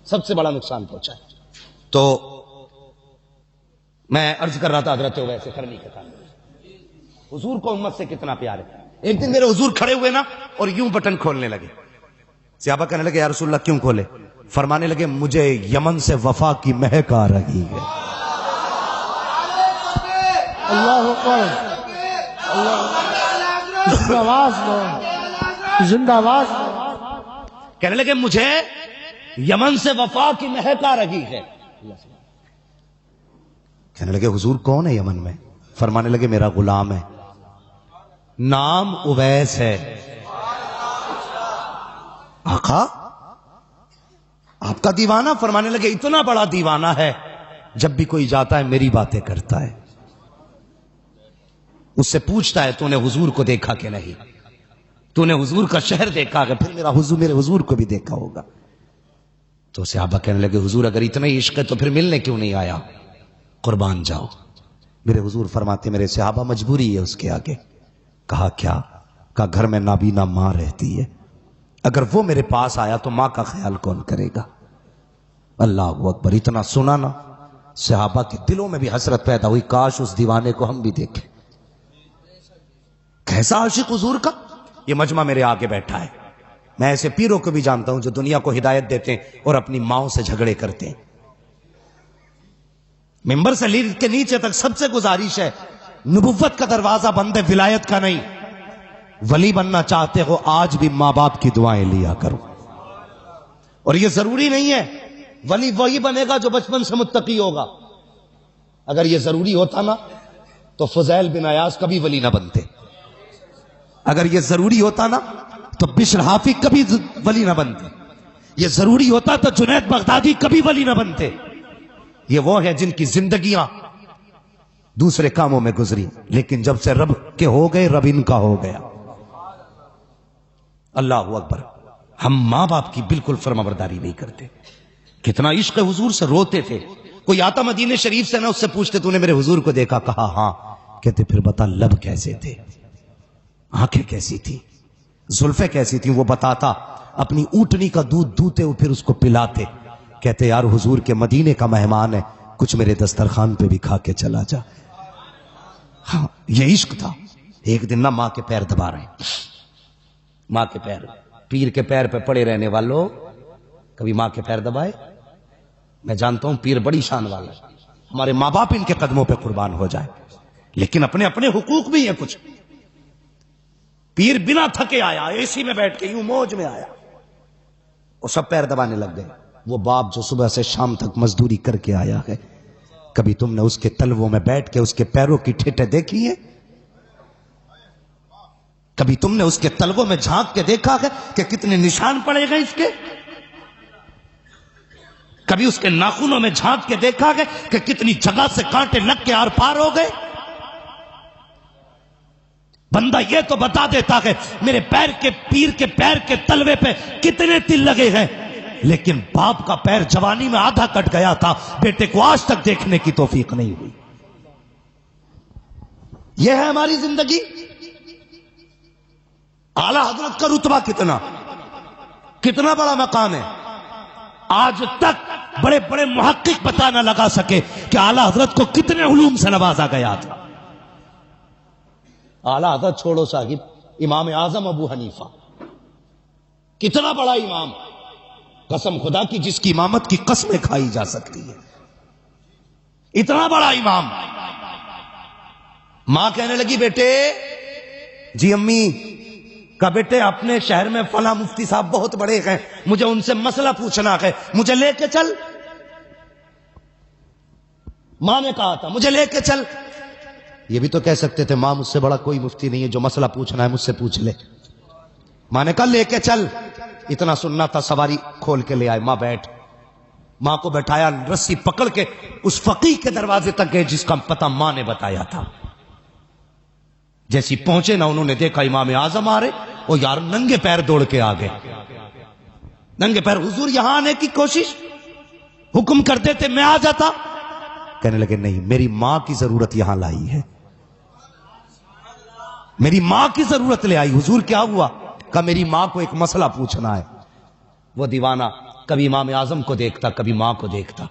سب سے بڑا نقصان پہنچا ہے. تو میں عرض کر رہا تھا حضرت اویس قرنی کے تعلق حضور کو امت سے کتنا پیار ہے. ایک دن میرے حضور کھڑے ہوئے نا اور یوں بٹن کھولنے لگے. صحابہ کہنے لگے یا رسول اللہ کیوں کھولے؟ فرمانے لگے مجھے یمن سے وفا کی مہک آ رہی ہے. اللہ اکبر، زندہ آواز. کہنے لگے مجھے یمن سے وفا کی مہک آ رہی ہے. کہنے لگے حضور کون ہے یمن میں؟ فرمانے لگے میرا غلام ہے، نام اویس ہے. آقا آپ کا دیوانہ؟ فرمانے لگے اتنا بڑا دیوانہ ہے جب بھی کوئی جاتا ہے میری باتیں کرتا ہے، اس سے پوچھتا ہے تو نے حضور کو دیکھا کہ نہیں، تو نے حضور کا شہر دیکھا کہ؟ پھر میرے حضور کو بھی دیکھا ہوگا. تو صحابہ کہنے لگے حضور اگر اتنا ہی عشق ہے تو پھر ملنے کیوں نہیں آیا؟ قربان جاؤ. میرے حضور فرماتے میرے صحابہ مجبوری ہے اس کے آگے. کہا کیا؟ کہا گھر میں نابینا ماں رہتی ہے، اگر وہ میرے پاس آیا تو ماں کا خیال کون کرے گا؟ اللہ اکبر. اتنا سنا نا صحابہ کے دلوں میں بھی حسرت پیدا ہوئی، کاش اس دیوانے کو ہم بھی دیکھیں. کیسا عاشق حضور کا. یہ مجمع میرے آگے بیٹھا ہے، میں ایسے پیروں کو بھی جانتا ہوں جو دنیا کو ہدایت دیتے ہیں اور اپنی ماؤں سے جھگڑے کرتے ہیں. ممبر سے لے کے نیچے تک سب سے گزارش ہے، نبوت کا دروازہ بند ہے، ولایت کا نہیں. ولی بننا چاہتے ہو آج بھی ماں باپ کی دعائیں لیا کرو. اور یہ ضروری نہیں ہے ولی وہی بنے گا جو بچپن سے متقی ہوگا. اگر یہ ضروری ہوتا نا تو فضیل بن ایاز کبھی ولی نہ بنتے. اگر یہ ضروری ہوتا نا تو بشر حافی کبھی ولی نہ بنتے. یہ ضروری ہوتا تو جنید بغدادی کبھی ولی نہ بنتے. یہ وہ ہیں جن کی زندگیاں دوسرے کاموں میں گزری، لیکن جب سے رب کے ہو گئے رب ان کا ہو گیا. اللہ اکبر. ہم ماں باپ کی بالکل فرمانبرداری نہیں کرتے. کتنا عشق حضور سے روتے تھے. کوئی آتا مدینے شریف سے نا اس سے پوچھتے تو نے میرے حضور کو دیکھا؟ کہا ہاں. کہتے پھر بتا لب کیسے تھے، آنکھیں کیسی تھی، زلفیں کیسی تھی؟ وہ بتاتا. اپنی اونٹنی کا دودھ دوتے وہ پھر اس کو پلاتے. کہتے یار حضور کے مدینے کا مہمان ہے، کچھ میرے دسترخوان پہ بھی کھا کے چلا جا. ہاں یہ عشق تھا. ایک دن نہ ماں کے پیر دبا رہے ہیں، ماں کے پیر، پیر کے پیر پہ پڑے رہنے والوں کبھی ماں کے پیر دبائے؟ میں جانتا ہوں پیر بڑی شان والا ہے، ہمارے ماں باپ ان کے قدموں پہ قربان ہو جائے، لیکن اپنے اپنے حقوق بھی ہیں کچھ. پیر بنا تھکے آیا، اے سی میں بیٹھ کے یوں موج میں آیا اور سب پیر دبانے لگ گئے. وہ باپ جو صبح سے شام تک مزدوری کر کے آیا ہے، کبھی تم نے اس کے تلووں میں بیٹھ کے اس کے پیروں کی ٹھیٹیں دیکھی ہیں؟ کبھی تم نے اس کے تلووں میں جھانک کے دیکھا ہے کہ کتنے نشان پڑے گئے اس کے؟ کبھی اس کے ناخنوں میں جھانک کے دیکھا ہے کہ کتنی جگہ سے کانٹے لگ کے آر پار ہو گئے؟ بندہ یہ تو بتا دیتا ہے میرے پیر کے، پیر کے پیر کے تلوے پہ کتنے تل لگے ہیں، لیکن باپ کا پیر جوانی میں آدھا کٹ گیا تھا، بیٹے کو آج تک دیکھنے کی توفیق نہیں ہوئی. یہ ہے ہماری زندگی. اعلی حضرت کا رتبہ کتنا بڑا مقام ہے. آج تک بڑے بڑے محقق پتہ نہ لگا سکے کہ اعلی حضرت کو کتنے علوم سے نوازا گیا تھا. اعلی حضرت چھوڑو صاحب، امام اعظم ابو حنیفہ کتنا بڑا امام، قسم خدا کی جس کی امامت کی قسمیں کھائی جا سکتی ہے، اتنا بڑا امام. ماں کہنے لگی بیٹے، جی امی، کہ بیٹے اپنے شہر میں فلاں مفتی صاحب بہت بڑے ہیں، مجھے ان سے مسئلہ پوچھنا ہے، مجھے لے کے چل. ماں نے کہا تھا مجھے لے کے چل. یہ بھی تو کہہ سکتے تھے ماں مجھ سے بڑا کوئی مفتی نہیں ہے، جو مسئلہ پوچھنا ہے مجھ سے پوچھ لے. ماں نے کہا لے کے چل. اتنا سننا تھا، سواری کھول کے لے آئے. ماں بیٹھ. ماں کو بٹھایا، رسی پکڑ کے اس فقیہ کے دروازے تک گئے جس کا پتہ ماں نے بتایا تھا. جیسی پہنچے نا انہوں نے دیکھا امام اعظم آ رہے، وہ یار ننگے پیر دوڑ کے آ گئے. ننگے پیر. حضور یہاں آنے کی کوشش، حکم کر دیتے میں آ جاتا. کہنے لگے نہیں، میری ماں کی ضرورت یہاں لائی ہے، میری ماں کی ضرورت لے آئی. حضور کیا ہوا؟ کہا میری ماں کو ایک مسئلہ پوچھنا ہے. وہ دیوانہ کبھی امام اعظم کو دیکھتا، کبھی ماں کو دیکھتا.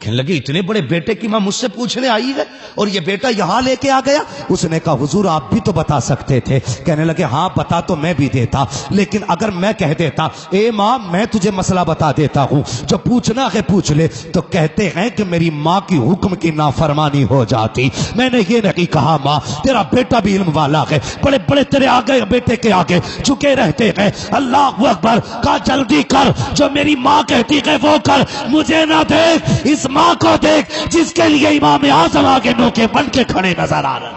کہنے لگے اتنے بڑے بیٹے کی ماں مجھ سے پوچھنے آئی ہے اور یہ بیٹا یہاں لے کے آ گیا. اس نے کہا حضور آپ بھی تو بتا سکتے تھے. کہنے لگے ہاں بتا تو میں بھی دیتا، لیکن اگر میں کہہ دیتا اے ماں میں تجھے مسئلہ بتا دیتا ہوں، جو پوچھنا ہے پوچھ لے، تو کہتے ہیں کہ میری ماں کی حکم کی نافرمانی ہو جاتی. میں نے یہ نہیں کہا ماں تیرا بیٹا بھی علم والا ہے، بڑے بڑے تیرے آگے بیٹے کے آگے جھکے رہتے ہیں. اللہ اکبر. کہا جلدی کر، جو میری ماں کہتی ہے وہ کر، مجھے نہ دیکھ، اس ماں کو دیکھ جس کے لیے امام اعظم آگے نوکے بن کے کھڑے نظر آ رہے ہیں.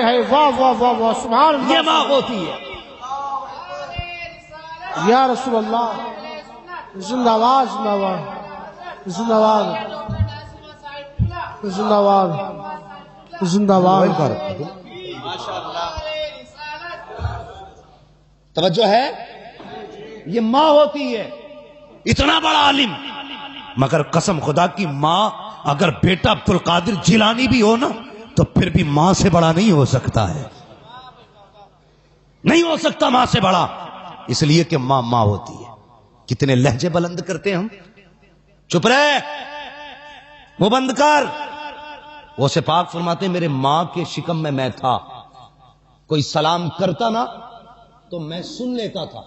ہے واہ واہ واہ واہ سبحان اللہ. یہ ماں ہوتی ہے. یا رسول اللہ زندہ آواز زندہ آواز زندہ آواز زندہ آواز زندہ آواز. توجہ ہے، یہ ماں ہوتی ہے. اتنا بڑا عالم، مگر قسم خدا کی ماں اگر بیٹا عبد القادر جیلانی بھی ہو نا تو پھر بھی ماں سے بڑا نہیں ہو سکتا ہے، نہیں ہو سکتا ماں سے بڑا، اس لیے کہ ماں ماں ہوتی ہے. کتنے لہجے بلند کرتے ہیں ہم. چپ رہے، وہ بند کر. وہ سے پاک فرماتے ہیں میرے ماں کے شکم میں تھا، کوئی سلام کرتا نا تو میں سن لیتا تھا،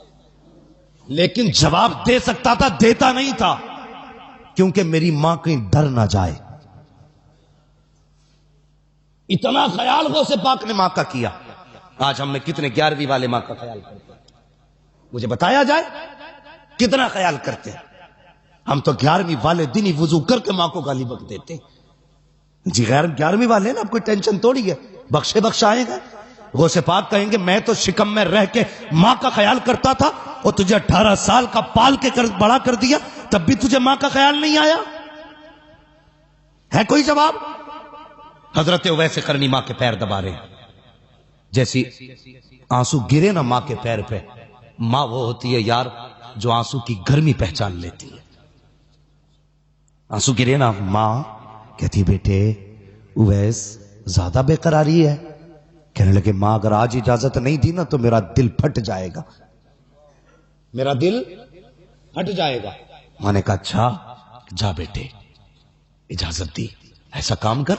لیکن جواب دے سکتا تھا، دیتا نہیں تھا، کیونکہ میری ماں کہیں ڈر نہ جائے. اتنا خیال غوث پاک نے ماں کا کیا. آج ہم میں کتنے 11ویں والے ماں کا خیال کرتے ہیں؟ مجھے بتایا جائے کتنا خیال کرتے ہیں. ہم تو 11ویں والے دن ہی وضو کر کے ماں کو گالی بک دیتے. جی غیر 11ویں والے نا، اب کوئی ٹینشن توڑی ہے، بخشے بخشائے گا. غوث پاک کہیں گے میں تو شکم میں رہ کے ماں کا خیال کرتا تھا، اور تجھے 18 سال کا پال کے بڑا کر دیا، تب بھی تجھے ماں کا خیال نہیں آیا؟ ہے کوئی جواب؟ حضرت اویس قرنی ماں کے پیر دبا رہے ہیں، جیسی آنسو گرے نا ماں کے پیر پہ. ماں وہ ہوتی ہے یار جو آنسو کی گرمی پہچان لیتی ہے. آنسو گرے نا، ماں کہتی بیٹے اویس زیادہ بے قراری ہے. کہنے لگے ماں اگر آج اجازت نہیں دی نا تو میرا دل پھٹ جائے گا، میرا دل ہٹ جائے گا. میں نے کہا اچھا جا بیٹے، اجازت دی. ایسا کام کر،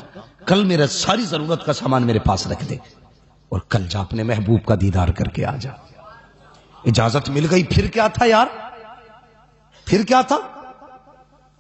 کل میرا ساری ضرورت کا سامان میرے پاس رکھ دے اور کل جا اپنے محبوب کا دیدار کر کے آ جا. اجازت مل گئی. پھر کیا تھا یار، پھر کیا تھا؟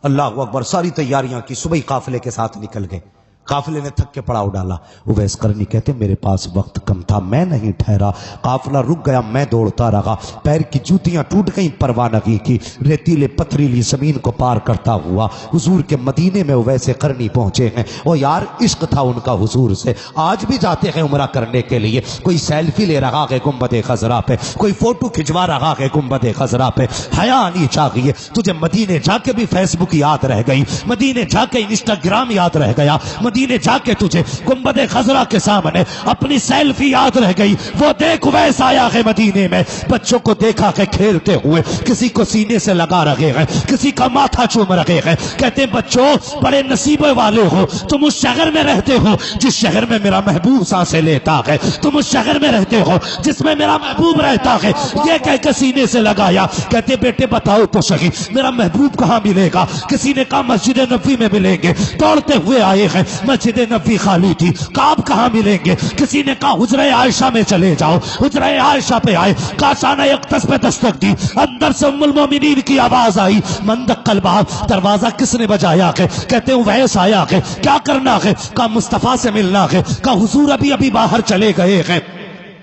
اللہ اکبر. ساری تیاریاں کی، صبح قافلے کے ساتھ نکل گئے. قافلے نے تھک کے پڑاؤ ڈالا. اویس قرنی کہتے میرے پاس وقت کم تھا، میں نہیں ٹھہرا. قافلہ رک گیا، میں دوڑتا رہا. پیر کی جوتیاں ٹوٹ گئیں پروانگی کی. ریتیلے پتھریلی زمین کو پار کرتا ہوا حضور کے مدینے میں اویس قرنی پہنچے ہیں. اور یار عشق تھا ان کا حضور سے. آج بھی جاتے ہیں عمرہ کرنے کے لیے. کوئی سیلفی لے رہا ہے گنبد خضرا پہ، کوئی فوٹو کھنچوا رہا ہے گنبد خضرا پہ. حیا آنی چاہیے تجھے. مدینے جا کے بھی فیس بک یاد رہ گئی، مدینے جا کے انسٹاگرام یاد رہ گیا، مدینے جا کے تجھے گنبد خضرا کے سامنے اپنی سیلفی یاد رہ گئی. وہ دیکھ اویس آیا ہے مدینے میں، بچوں کو دیکھا کہ کھیلتے ہوئے، کسی کو سینے سے لگا رہے ہیں، کسی کا ماتھا چوم رہے ہیں. کہتے بچوں بڑے نصیبے والے ہو، تم اس شہر میں رہتے ہو جس شہر میں میرا محبوب سانسیں لیتا ہے، تم اس شہر میں رہتے ہو جس میں میرا محبوب رہتا ہے. یہ کہہ کے سینے سے لگایا. کہتے بیٹے بتاؤ تو صحیح میرا محبوب کہاں ملے گا؟ کسی نے کہا مسجد نبوی میں ملیں گے. دوڑتے ہوئے آئے ہیں، مسجد نبوی خالی تھی. کعب کہاں ملیں گے؟ کسی نے کہا حجرہ عائشہ میں چلے جاؤ. حجرہ عائشہ پہ آئے، کاشانہ اقدس پہ دستک دی. اندر سے ام المومنین کی آواز آئی، من دق الباب. دروازہ کس نے بجایا ہے؟ کہتے ہیں اویس آیا ہے. کیا کرنا ہے؟ کہا مصطفیٰ سے ملنا ہے. کہا حضور ابھی باہر چلے گئے ہیں.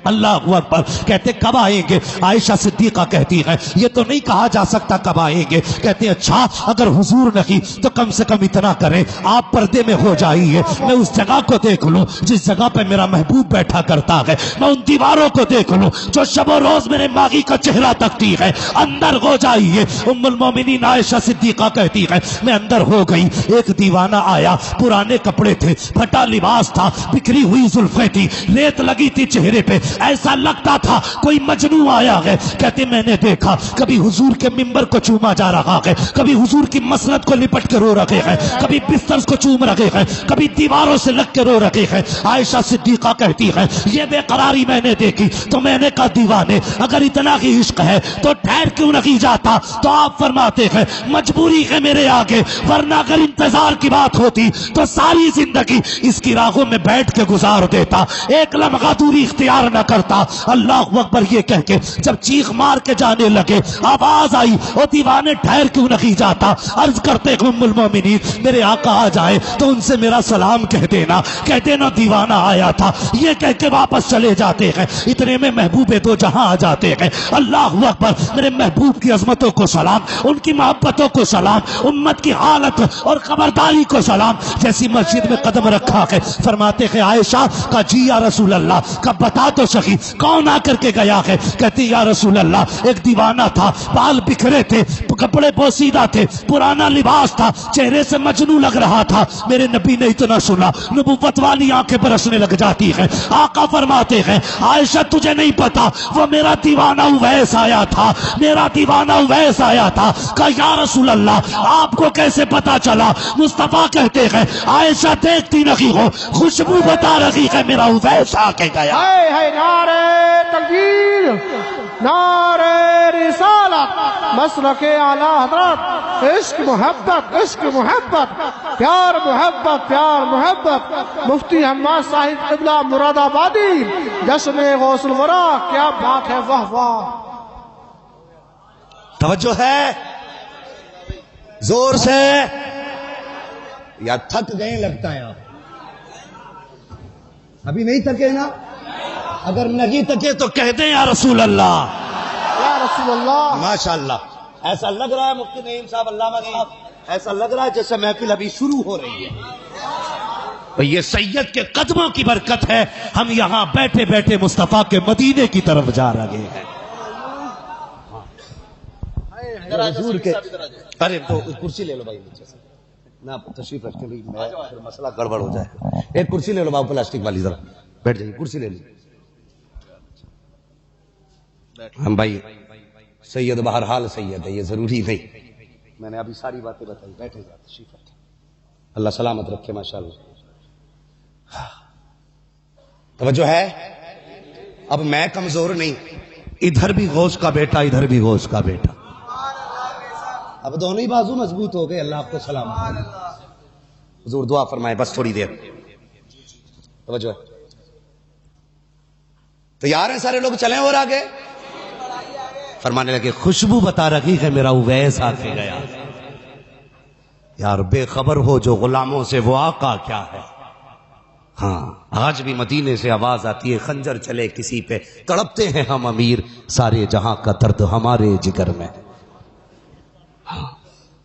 اللہ اکبر. کہتے کب آئیں گے؟ عائشہ صدیقہ کہتی ہے یہ تو نہیں کہا جا سکتا کب آئیں گے. کہتے اچھا اگر حضور نہیں تو کم سے کم اتنا کریں آپ پردے میں ہو جائیے، میں اس جگہ کو دیکھ لوں جس جگہ پہ میرا محبوب بیٹھا کرتا ہے، میں ان دیواروں کو دیکھ لوں جو شب و روز میرے ماغی کا چہرہ تکتی ہے. اندر ہو جائیے. ام المومنین عائشہ صدیقہ کہتی ہے میں اندر ہو گئی. ایک دیوانہ آیا، پرانے کپڑے تھے، پھٹا لباس تھا، بکھری ہوئی زلفیں تھی، ریت لگی تھی چہرے پہ. ایسا لگتا تھا کوئی مجنون آیا ہے. کہتے میں نے دیکھا کبھی حضور کے ممبر کو چوما جا رہا ہے, کبھی حضور کی مسند کو لپٹ کے رو رہے ہیں, کبھی بستر کو چوم رہے ہیں, کبھی دیواروں سے لگ کے رو رہے ہیں. عائشہ صدیقہ کہتی ہے یہ بے قراری میں نے دیکھی تو میں نے کہا دیوانے اگر اتنا ہی عشق ہے تو ٹھہر کیوں نہیں جاتا. تو آپ فرماتے ہیں مجبوری ہے میرے آگے, ورنہ اگر انتظار کی بات ہوتی تو ساری زندگی اس کی راہوں میں بیٹھ کے گزار دیتا, ایک لمحہ دوری اختیار نہ کرتا. اللہ اکبر یہ کہہ کے جب چیخ مار کے جانے لگے آواز آئی او دیوانے ٹھہر کیوں نہیں جاتا. عرض کرتے ام المومنین میرے آقا آ جائے تو ان سے میرا سلام کہہ دینا دیوانہ آیا تھا, یہ کہہ کے واپس چلے جاتے ہیں. اتنے میں محبوب دو جہاں آ جاتے ہیں. اللہ اکبر, میرے محبوب کی عظمتوں کو سلام, ان کی محبتوں کو سلام, امت کی حالت اور خبرداری کو سلام. جیسی مسجد میں قدم رکھا ہے فرماتے ہیں عائشہ کا جی یا رسول اللہ کا بتا تو سکی کون آ کر کے گیا ہے. کہتی یا رسول اللہ ایک دیوانہ تھا, بال بکھرے تھے, کپڑے پوسیدہ تھے, پرانا لباس تھا, چہرے سے مجنون لگ رہا تھا. میرے نبی نے اتنا سنا نبوت والی آنکھیں برسنے لگ جاتی ہیں. آقا فرماتے ہیں عائشہ تجھے نہیں پتا وہ میرا دیوانہ اویس آیا تھا, میرا دیوانہ اویس آیا تھا. کہا یا رسول اللہ آپ کو کیسے پتا چلا؟ مصطفیٰ کہتے ہیں عائشہ دیکھتی نہیں ہو خوشبو بتا رہی ہے میرا اویس آ کے گیا. ہے نعرہ تکبیر, نعرہ رسالت, مسلک اعلی حضرت, عشق محبت, عشق محبت, پیار محبت, پیار محبت. مفتی حماد صاحب قبلہ مراد آبادی, جشن غوث الورا. کیا بات ہے, واہ واہ. توجہ ہے زور سے, یا تھک گئے لگتا ہے آپ ابھی نہیں تھکے نا؟ اگر نہیں تھکے تو کہہ دیں یا رسول اللہ, یا رسول اللہ. ماشاءاللہ. ایسا لگ رہا ہے مفتی نعیم صاحب, علامہ صاحب, ایسا لگ رہا ہے جیسے محفل ابھی شروع ہو رہی ہے. اور یہ سید کے قدموں کی برکت ہے, ہم یہاں بیٹھے بیٹھے مصطفیٰ کے مدینے کی طرف جا رہے ہیں. حضور کے ارے تو کرسی لے لو بھائی نیچے سے نہ تشریف رکھتے بھائی, میں پھر مسئلہ گڑبڑ ہو جائے. ایک کرسی لے لو بابو پلاسٹک والی, ذرا بیٹھ جائیے, کرسی لے لیجیے. ہم بھائی سید بہرحال سید ہے, یہ ضروری نہیں, میں نے ابھی ساری باتیں بتائی. بیٹھے جا, تشریف رکھتے, اللہ سلامت رکھے. ماشاءاللہ توجہ ہے. اب میں کمزور نہیں, ادھر بھی غوث کا بیٹا, ادھر بھی غوث کا بیٹا, اب دونوں ہی بازو مضبوط ہو گئے. اللہ آپ کو سلامت. حضور دعا فرمائے بس تھوڑی دیر. توجہ ہے. تیار ہیں سارے لوگ, چلیں اور آگے. فرمانے لگے خوشبو بتا رہی ہے میرا اویس آ کے گیا. یار بے خبر ہو جو غلاموں سے وہ آقا کیا ہے. ہاں آج بھی مدینے سے آواز آتی ہے خنجر چلے کسی پہ, تڑپتے ہیں ہم امیر, سارے جہاں کا درد ہمارے جگر میں.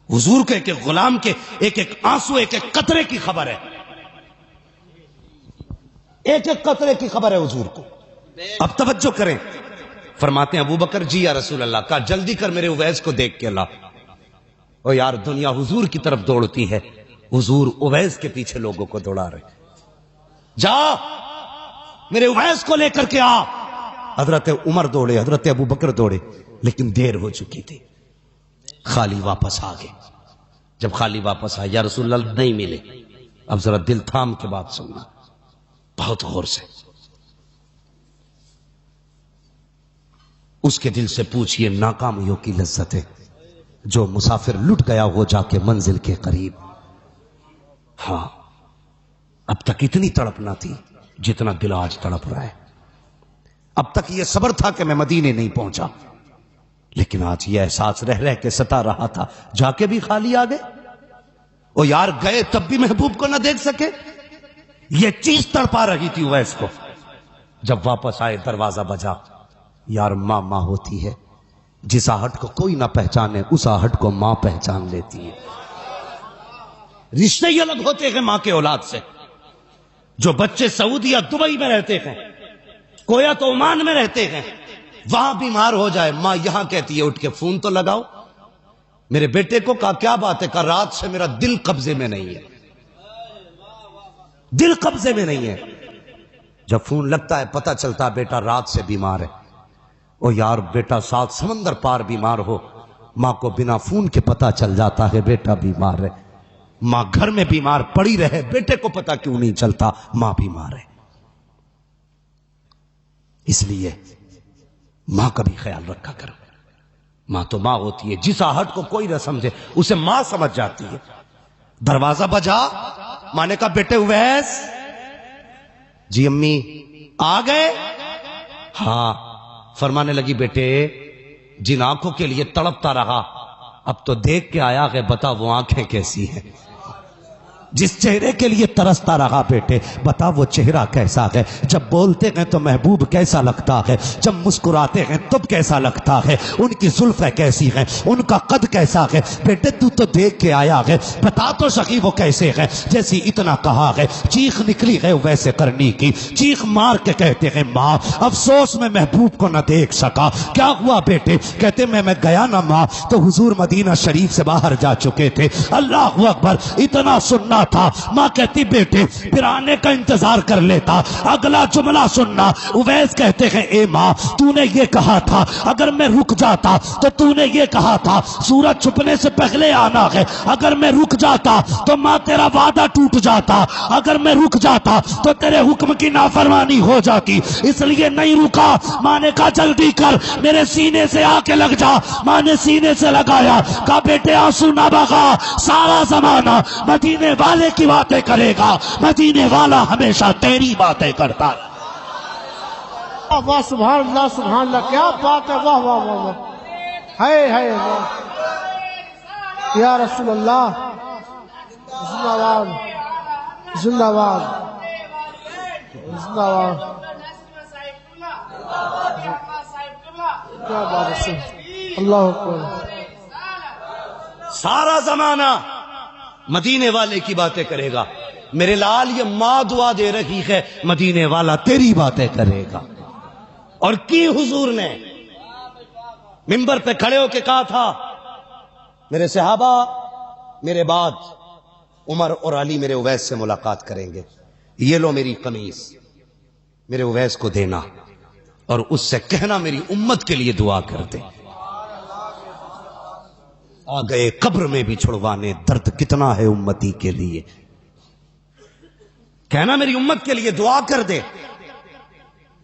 حضور کے ایک ایک غلام کے ایک ایک آنسو, ایک ایک قطرے کی خبر ہے, ایک ایک قطرے کی خبر ہے حضور کو. اب توجہ کریں, فرماتے ہیں ابو بکر جی یا رسول اللہ, کا جلدی کر میرے اویس کو دیکھ کے لا. او یار دنیا حضور کی طرف دوڑتی ہے, حضور اویس کے پیچھے لوگوں کو دوڑا رہے. جا میرے اویس کو لے کر کے آ. حضرت عمر دوڑے, حضرت ابو بکر دوڑے, لیکن دیر ہو چکی تھی. خالی واپس آ گئے. جب خالی واپس آئے یا رسول اللہ نہیں ملے. اب ذرا دل تھام کے بات سننا بہت غور سے. اس کے دل سے پوچھئے ناکامیوں کی لذت ہے جو مسافر لٹ گیا وہ جا کے منزل کے قریب. ہاں اب تک اتنی تڑپ نہ تھی جتنا دل آج تڑپ رہا ہے. اب تک یہ صبر تھا کہ میں مدینے نہیں پہنچا, لیکن آج یہ احساس رہ رہ کے ستا رہا تھا جا کے بھی خالی آ گئے. او یار گئے تب بھی محبوب کو نہ دیکھ سکے, یہ چیز تڑپا رہی تھی اویس کو. جب واپس آئے دروازہ بجا. یار ماں ماں ہوتی ہے, جس آہٹ کو کوئی نہ پہچانے اس آہٹ کو ماں پہچان لیتی ہے. رشتے ہی الگ ہوتے ہیں ماں کے اولاد سے. جو بچے سعودی یا دبئی میں رہتے ہیں, کویت عمان میں رہتے ہیں, وہاں بیمار ہو جائے ماں یہاں کہتی ہے اٹھ کے فون تو لگاؤ. میرے بیٹے کو کہا کیا بات ہے, کہا رات سے میرا دل قبضے میں نہیں ہے, دل قبضے میں نہیں ہے. جب فون لگتا ہے پتہ چلتا ہے بیٹا رات سے بیمار ہے. او یار بیٹا 7 سمندر پار بیمار ہو، ماں کو بنا فون کے پتہ چل جاتا ہے بیٹا بیمار ہے. ماں گھر میں بیمار پڑی رہے، بیٹے کو پتہ کیوں نہیں چلتا ماں بیمار ہے. اس لیے ماں کا بھی خیال رکھا کرو. ماں تو ماں ہوتی ہے، جس آہٹ کو کوئی نہ سمجھے اسے ماں سمجھ جاتی ہے. دروازہ بجا، ماں نے کہا بیٹے اویس. جی امی آ گئے؟ ہاں. فرمانے لگی بیٹے جن آنکھوں کے لیے تڑپتا رہا اب تو دیکھ کے آیا ہے، بتا وہ آنکھیں کیسی ہیں. جس چہرے کے لیے ترستا رہا بیٹے بتا وہ چہرہ کیسا ہے. جب بولتے ہیں تو محبوب کیسا لگتا ہے، جب مسکراتے ہیں تب کیسا لگتا ہے، ان کی زلفیں کیسی ہیں، ان کا قد کیسا ہے. بیٹے تو دیکھ کے آیا ہے، بتا تو سکی وہ کیسے ہے. جیسی اتنا کہا ہے چیخ نکلی ہے ویسے کرنی کی. چیخ مار کے کہتے ہیں ماں افسوس میں محبوب کو نہ دیکھ سکا. کیا ہوا بیٹے؟ کہتے میں گیا نا ماں تو حضور مدینہ شریف سے باہر جا چکے تھے. اللہ اکبر، اتنا سننا تھا. ماں کہتی بیٹے پھر آنے کا انتظار کر لیتا، اگلا جملہ سننا. اویس کہتے ہیں اے ماں تو نے یہ کہا تھا اگر میں رک جاتا تو تو نے یہ کہا تھا سورج چھپنے سے پہلے آنا ہے. اگر میں رک جاتا تو ماں تیرا وعدہ ٹوٹ جاتا، اگر میں رک جاتا تو تیرے حکم کی نافرمانی ہو جاتی، اس لیے نہیں رکا. ماں نے کہا جلدی کر میرے سینے سے آ کے لگ جا. ماں نے سینے سے لگایا، کہا بیٹے آنسو نہ بہا، سارا زمانہ مدینے والے کی باتیں کرے گا، مدینے والا ہمیشہ تیری باتیں کرتا ہے. واہ سبحان اللہ سبحان اللہ، کیا بات ہے. واہ واہ واہ واہ، ہے یا رسول اللہ. زندہ باد زندہ باد زندہ باد. کیا بات ہے، اللہ اکبر. سارا زمانہ مدینے والے کی باتیں کرے گا. میرے لال یہ ماں دعا دے رہی ہے مدینے والا تیری باتیں کرے گا. اور کی حضور نے منبر پہ کھڑے ہو کے کہا تھا میرے صحابہ میرے بعد عمر اور علی میرے اویس سے ملاقات کریں گے، یہ لو میری قمیص میرے اویس کو دینا اور اس سے کہنا میری امت کے لیے دعا کر دے. آ گئے قبر میں بھی چھڑوانے، درد کتنا ہے امتی کے لیے. کہنا میری امت کے لیے دعا کر دے.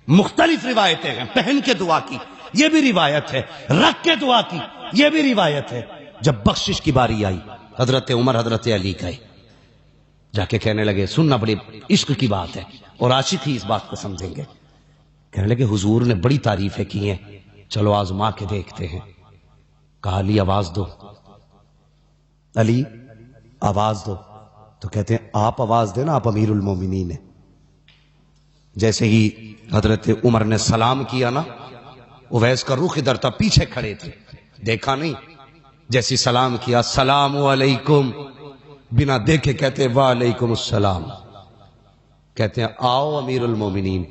مختلف روایتیں ہیں، پہن کے دعا کی یہ بھی روایت ہے، رکھ کے دعا کی یہ بھی روایت ہے. جب بخشش کی باری آئی حضرت عمر حضرت علی گئے، جا کے کہنے لگے سننا بڑی عشق کی بات ہے اور عاشق ہی اس بات کو سمجھیں گے. کہنے لگے حضور نے بڑی تعریفیں کی ہیں، چلو آزما کے دیکھتے ہیں. کہا علی آواز دو، علی آواز دو. تو کہتے ہیں آپ آواز دینا، آپ امیر المومنین ہیں. جیسے ہی حضرت عمر نے سلام کیا نا، اویس کا رخ ادھر تھا، پیچھے کھڑے تھے، دیکھا نہیں. جیسی سلام کیا السلام علیکم، بنا دیکھے کہتے ہیں وعلیکم السلام. کہتے ہیں آؤ امیر المومنین.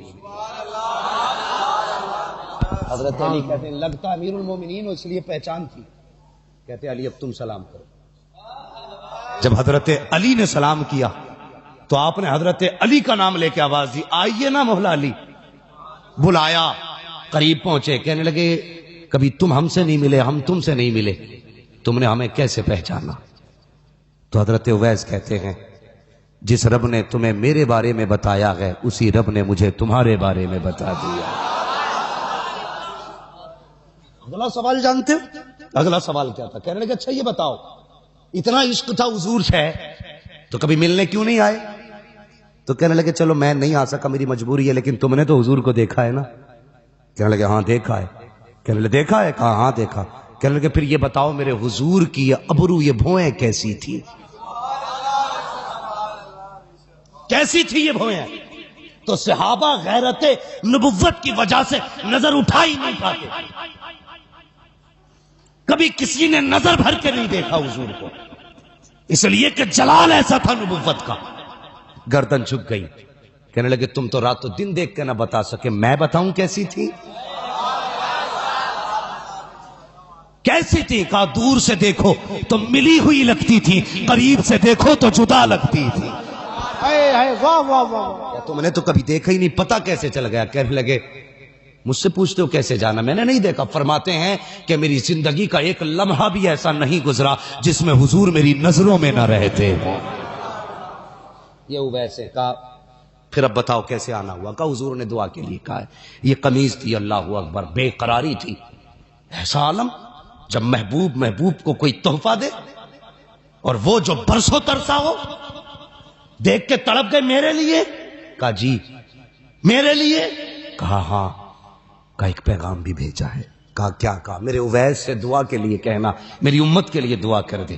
حضرت علی کہتے ہیں لگتا امیر المومنین ہو اس لیے پہچان تھی. کہتے ہیں علی اب تم سلام کرو. جب حضرت علی نے سلام کیا تو آپ نے حضرت علی کا نام لے کے آواز دی، آئیے نا مولا علی. بلایا، قریب پہنچے، کہنے لگے کبھی تم ہم سے نہیں ملے، ہم تم سے نہیں ملے، تم نے ہمیں کیسے پہچانا؟ تو حضرت اویس کہتے ہیں جس رب نے تمہیں میرے بارے میں بتایا ہے اسی رب نے مجھے تمہارے بارے میں بتا دیا. اگلا سوال جانتے ہو؟ اگلا سوال کیا تھا؟ کہنے لگے اچھا یہ بتاؤ اتنا عشق تھا حضور سے تو کبھی ملنے کیوں نہیں آئے؟ تو کہنے لگے چلو میں نہیں آ سکا، میری مجبوری ہے، لیکن تم نے تو حضور کو دیکھا ہے نا؟ کہنے لگے ہاں دیکھا ہے. کہنے لگے دیکھا ہے؟ کہا ہاں دیکھا. کہنے لگے پھر یہ بتاؤ میرے حضور کی یہ ابرو یہ بھویں کیسی تھی؟ کیسی تھی یہ بھویں؟ تو صحابہ غیرت نبوت کی وجہ سے نظر اٹھا ہی نہیں پاتے، کبھی کسی نے نظر بھر کے نہیں دیکھا حضور کو، اس لیے کہ جلال ایسا تھا نبوت کا. گردن جھک گئی. کہنے لگے تم تو رات و دن دیکھ کے نہ بتا سکے، میں بتاؤں کیسی تھی؟ کیسی تھی؟ کہا دور سے دیکھو تو ملی ہوئی لگتی تھی، قریب سے دیکھو تو جدا لگتی تھی. اے اے واہ واہ واہ کیا تم نے تو کبھی دیکھا ہی نہیں، پتا کیسے چل گیا؟ کہنے لگے مجھ سے پوچھتے ہو کیسے جانا؟ میں نے نہیں دیکھا۔ فرماتے ہیں کہ میری زندگی کا ایک لمحہ بھی ایسا نہیں گزرا جس میں حضور میری نظروں میں نہ رہتے ہوں۔ یہ ویسے کہا پھر اب بتاؤ کیسے آنا ہوا؟ کہا حضور نے دعا کے لیے کہا ہے۔ یہ قمیض تھی، اللہ اکبر، بے قراری تھی۔ ایسا عالم جب محبوب کو کوئی تحفہ دے، اور وہ جو برسوں ترسا ہو، دیکھ کے تڑپ گئے میرے لیے؟ کہا جی میرے لیے؟ کہا ہاں۔ کہا ایک پیغام بھی بھیجا ہے۔ کہا کیا؟ کہا میرے اویس سے دعا کے لیے کہنا، میری امت کے لیے دعا کر دے۔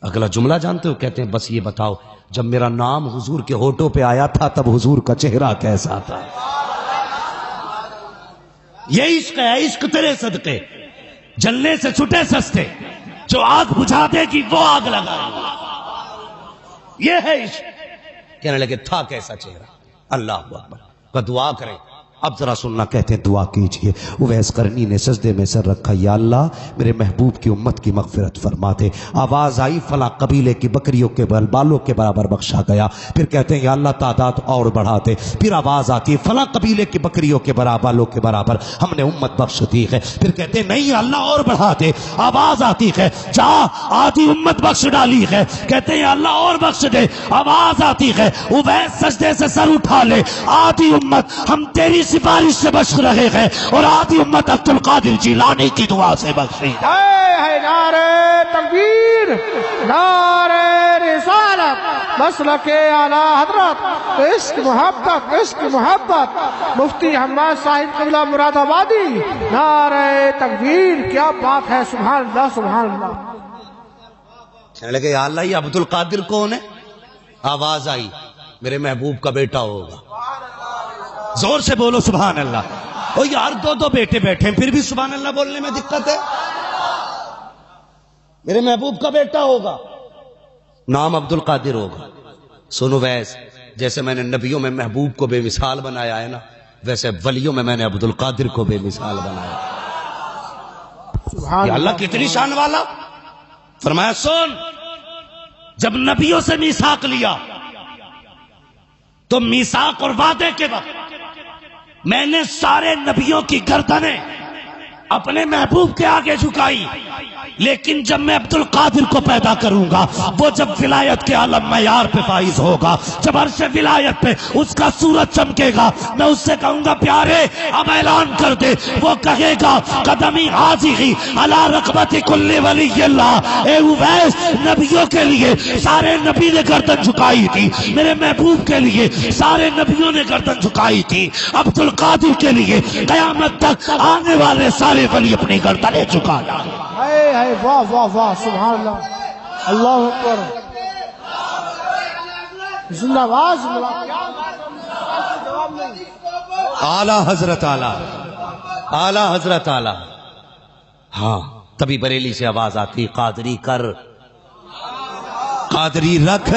اگلا جملہ جانتے ہو؟ کہتے ہیں بس یہ بتاؤ جب میرا نام حضور کے ہونٹوں پہ آیا تھا تب حضور کا چہرہ کیسا تھا؟ یہ عشق ہے، عشق تیرے صدقے، جلنے سے چھٹے سستے، جو آگ بجھا دے گی وہ آگ لگائے گی، یہ ہے عشق۔ کہنے لگے تھا کیسا چہرہ؟ اللہ اکبر۔ کا دعا کریں۔ اب ذرا سننا، کہتے ہیں دعا کیجئے۔ اویس قرنی نے سجدے میں سر رکھا، یا اللہ میرے محبوب کی امت کی مغفرت فرما دے۔ آواز آئی فلاں قبیلے کی بکریوں کے بالوں کے برابر بخشا گیا۔ پھر کہتے ہیں یا اللہ تعداد اور بڑھا دے۔ پھر آواز آتی ہے فلاں قبیلے کی بکریوں کے بالوں کے برابر ہم نے امت بخش دی ہے۔ پھر کہتے ہیں نہیں اللہ اور بڑھا دے۔ آواز آتی ہے جا آدھی امت بخش ڈالی ہے۔ کہتے ہیں یا اللہ اور بخش دے۔ آواز آتی ہے اویس سجدے سے سر اٹھا لے، آدھی امت ہم تیری سفارش سے بخش رہے ہیں اور آدھی امت عبد القادر جیلانی کی دعا سے بخشی۔ اے نعرہ تکبیر، نعرہ رسالت، مسلک اعلی حضرت، عشق محبت، عشق محبت، مفتی حماد صاحب قبلہ مراد آبادی، نعرہ تکبیر۔ کیا بات ہے، سبحان اللہ سبحان اللہ۔ کہنے لگے یا اللہ یہ عبد القادر کون ہے؟ آواز آئی میرے محبوب کا بیٹا ہوگا۔ زور سے بولو سبحان اللہ۔ او یار دو بیٹے بیٹھے ہیں پھر بھی سبحان اللہ بولنے میں دقت ہے؟ میرے محبوب کا بیٹا ہوگا، نام عبد القادر ہوگا۔ سنو ویس، جیسے میں نے نبیوں میں محبوب کو بے مثال بنایا ہے نا، ویسے ولیوں میں میں نے عبد القادر کو بے مثال بنایا۔ سبحان یا اللہ کتنی شان والا۔ فرمایا سن، جب نبیوں سے میثاق لیا تو میثاق اور وعدے کے وقت میں نے سارے نبیوں کی گردنیں اپنے محبوب کے آگے جھکائی، لیکن جب میں عبد القادر کو پیدا کروں گا، وہ جب ولایت کے عالم معیار پہ فائز ہوگا، جب عرش ولایت پہ اس کا سورج چمکے گا، میں اس سے کہوں گا پیارے اب اعلان کر دے، وہ کہے گا قدمی حاضری علی رقبت کل ولی اللہ۔ اے اویس، نبیوں کے لیے سارے نبی نے گردن جھکائی تھی، میرے محبوب کے لیے سارے نبیوں نے گردن جھکائی تھی، عبد القادر کے لیے قیامت تک آنے والے سارے ولی اپنی گردنیں جھکانا۔ اے اے واہ واہ واہ سبحان اللہ، اللہ اکبر، زندہ آواز اعلی حضرت اعلی، اعلی حضرت اعلی۔ ہاں تبھی بریلی سے آواز آتی قادری کر، قادری رکھ،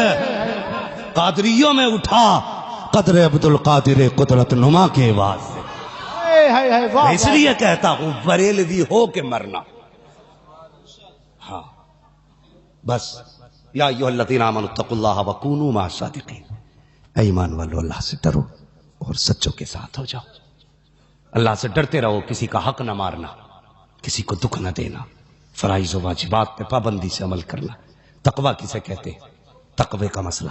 قادریوں میں اٹھا قدر عبد القادر قدرت نما کے آواز سے۔ میں اس لیے کہتا ہوں بریلوی ہو کے مرنا۔ ہاں بس یا ایھا الذین آمنوا اتقوا اللہ وکونوا مع الصادقین، اے ایمان والو اللہ سے ڈرو اور سچوں کے ساتھ ہو جاؤ۔ اللہ سے ڈرتے رہو، کسی کا حق نہ مارنا، کسی کو دکھ نہ دینا، فرائض و واجبات پہ پابندی سے عمل کرنا۔ تقوی کسے کہتے ہیں؟ تقوی کا مسئلہ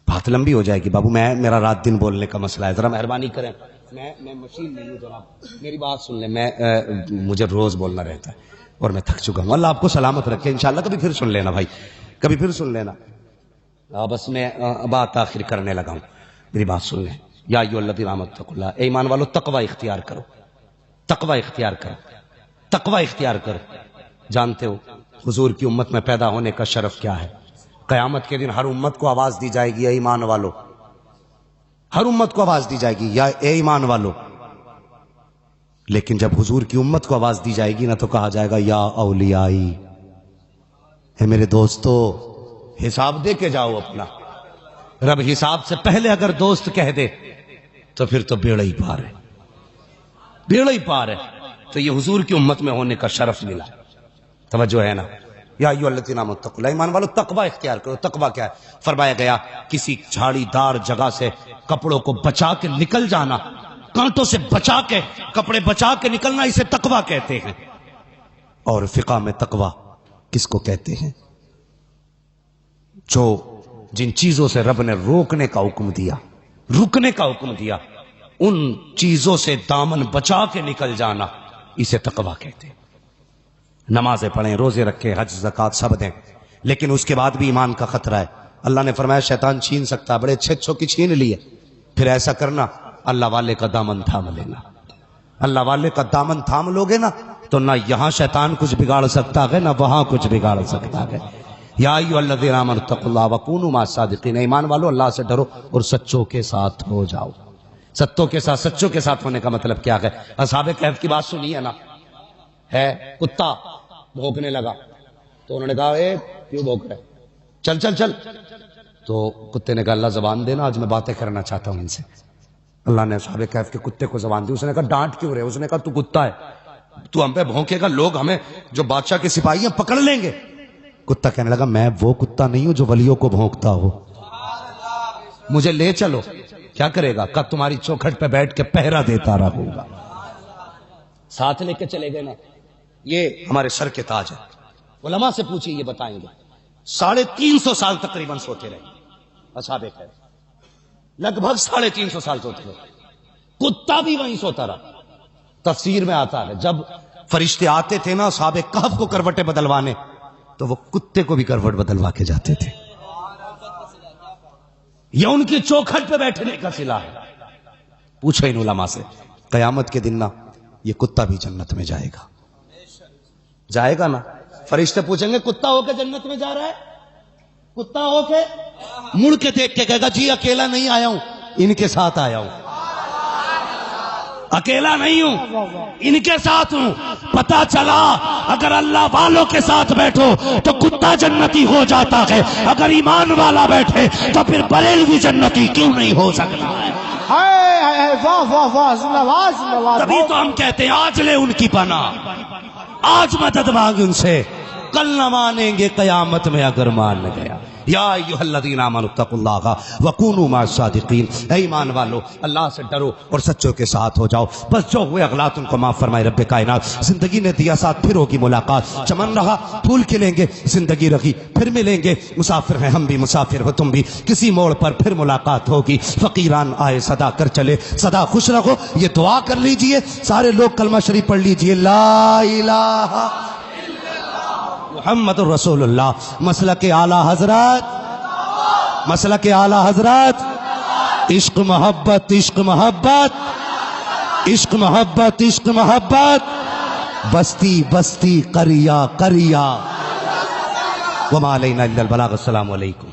بات لمبی ہو جائے گی بابو، میرا رات دن بولنے کا مسئلہ ہے، ذرا مہربانی کریں، میں مشین نہیں ہوں جناب، میری بات سن لیں، مجھے روز بولنا رہتا ہے اور میں تھک چکا ہوں۔ اللہ آپ کو سلامت رکھے، انشاءاللہ کبھی پھر سن لینا بھائی، کبھی پھر سن لینا۔ بس میں بات آخر کرنے لگا ہوں، میری بات سن لیں۔ یا ایھا الذین آمنوا اتقوا اللہ، اے ایمان والو تقوی اختیار کرو، تقوی اختیار کرو، تقوی اختیار کرو۔ جانتے ہو حضور کی امت میں پیدا ہونے کا شرف کیا ہے؟ قیامت کے دن ہر امت کو آواز دی جائے گی اے ایمان والو، ہر امت کو آواز دی جائے گی یا اے ایمان والو، لیکن جب حضور کی امت کو آواز دی جائے گی نا تو کہا جائے گا یا اولیائی، اے میرے دوستو حساب دے کے جاؤ اپنا۔ رب حساب سے پہلے اگر دوست کہہ دے تو پھر تو بیڑا ہی پار ہے، بیڑا ہی پار ہے۔ تو یہ حضور کی امت میں ہونے کا شرف ملا، توجہ ہے نا؟ یا ایھا الذین آمنوا اتقوا اللہ، ایمان والو تقوی اختیار کرو۔ تقوی کیا ہے؟ فرمایا گیا کسی جھاڑی دار جگہ سے کپڑوں کو بچا کے نکل جانا، کانٹوں سے بچا کے، کپڑے بچا کے نکلنا، اسے تقوی کہتے ہیں۔ اور فقہ میں تقوی کس کو کہتے ہیں؟ جو جن چیزوں سے رب نے روکنے کا حکم دیا، رکنے کا حکم دیا، ان چیزوں سے دامن بچا کے نکل جانا، اسے تقوی کہتے ہیں۔ نمازیں پڑھیں، روزے رکھیں، حج زکوٰۃ سب دیں، لیکن اس کے بعد بھی ایمان کا خطرہ ہے۔ اللہ نے فرمایا شیطان چھین سکتا ہے، بڑے اچھے اچھوں کی چھین لیے، پھر ایسا کرنا اللہ والے کا دامن تھام لینا۔ اللہ والے کا دامن تھام لوگے نا تو نہ یہاں شیطان کچھ بگاڑ سکتا ہے نہ وہاں کچھ بگاڑ سکتا ہے۔ یا ایھا الذین آمنوا اتقوا اللہ وکونوا مع الصادقین، ایمان والو اللہ سے ڈرو اور سچوں کے ساتھ ہو جاؤ۔ سچوں کے ساتھ ہونے کا مطلب کیا ہے؟ اصحاب کہف کی بات سنی ہے نا، ہے کتا بھونکنے لگا تو انہوں نے کہا اے کیوں بھونک رہے، چل چل چل، تو کتے نے کہا اللہ زبان دینا، آج میں باتیں کرنا چاہتا ہوں ان سے۔ اللہ نے اصحاب کہف کے کتے کو زبان دی۔ اس نے کہا ڈانٹ کیوں رہے؟ اس نے کہا تو کتا ہے، تو ہم پہ بھونکے گا، لوگ ہمیں جو بادشاہ کے سپاہی ہیں پکڑ لیں گے۔ کتا کہنے لگا میں وہ کتا نہیں ہوں جو ولیوں کو بھونکتا ہو، مجھے لے چلو۔ کیا کرے گا؟ کہ تمہاری چوکھٹ پہ بیٹھ کے پہرا دیتا رہوں گا۔ ساتھ لے کے چلے گئے نا، یہ ہمارے سر کے تاج ہے۔ علماء سے پوچھئے یہ بتائیں گے 350 سال تقریباً سوتے رہے اصحاب کہف، لگ بھگ 350 سال سوتے رہے، کتا بھی وہیں سوتا رہا۔ تفسیر میں آتا ہے جب فرشتے آتے تھے نا اصحاب کہف کو کروٹیں بدلوانے تو وہ کتے کو بھی کروٹ بدلوا کے جاتے تھے۔ یہ ان کی چوکھٹ پہ بیٹھنے کا صلہ ہے۔ پوچھو ان علماء سے، قیامت کے دن نا یہ کتا بھی جنت میں جائے گا، جائے گا نا؟ فرشتے پوچھیں گے کتا ہو کے جنت میں جا رہا ہے؟ کتا ہو کے مڑ کے دیکھ کے کہے گا جی اکیلا نہیں آیا ہوں، ان کے ساتھ آیا ہوں، اکیلا نہیں ہوں، ان کے ساتھ ہوں۔ پتا چلا اگر اللہ والوں کے ساتھ بیٹھو تو کتا جنتی ہو جاتا ہے، اگر ایمان والا بیٹھے تو پھر بریلوی جنتی کیوں نہیں ہو سکتا ہے؟ واہ واہ واہ، زندہ باد زندہ باد۔ تبھی تو ہم کہتے ہیں آج لے ان کی پناہ، آج مدد مانگ ان سے، کل نہ مانیں گے قیامت میں اگر مان گیا۔ یا ایھا الذین آمنوا اتقوا اللہ وکونوا مع الصادقین، اے ایمان والو اللہ سے ڈرو اور سچوں کے ساتھ ہو جاؤ۔ بس جو ہوئے اغلاط ان کو معاف فرمائے رب کائنات۔ زندگی نے دیا ساتھ، پھر ہوگی ملاقات، چمن رہا پھول کھلیں گے، زندگی رہی پھر ملیں گے، مسافر ہیں ہم بھی، مسافر ہو تم بھی، کسی موڑ پر پھر ملاقات ہوگی۔ فقیران آئے صدا کر چلے، صدا خوش رہو، یہ دعا کر لیجئے، سارے لوگ کلمہ شریف پڑھ لیجئے، لا الہ محمد الرسول اللہ۔ مسلک اعلی حضرات، مسلک اعلی حضرات، عشق محبت، عشق محبت، عشق محبت، عشق محبت، بستی بستی، قریہ قریہ، وما علینا الا البلاغ۔ السلام علیکم۔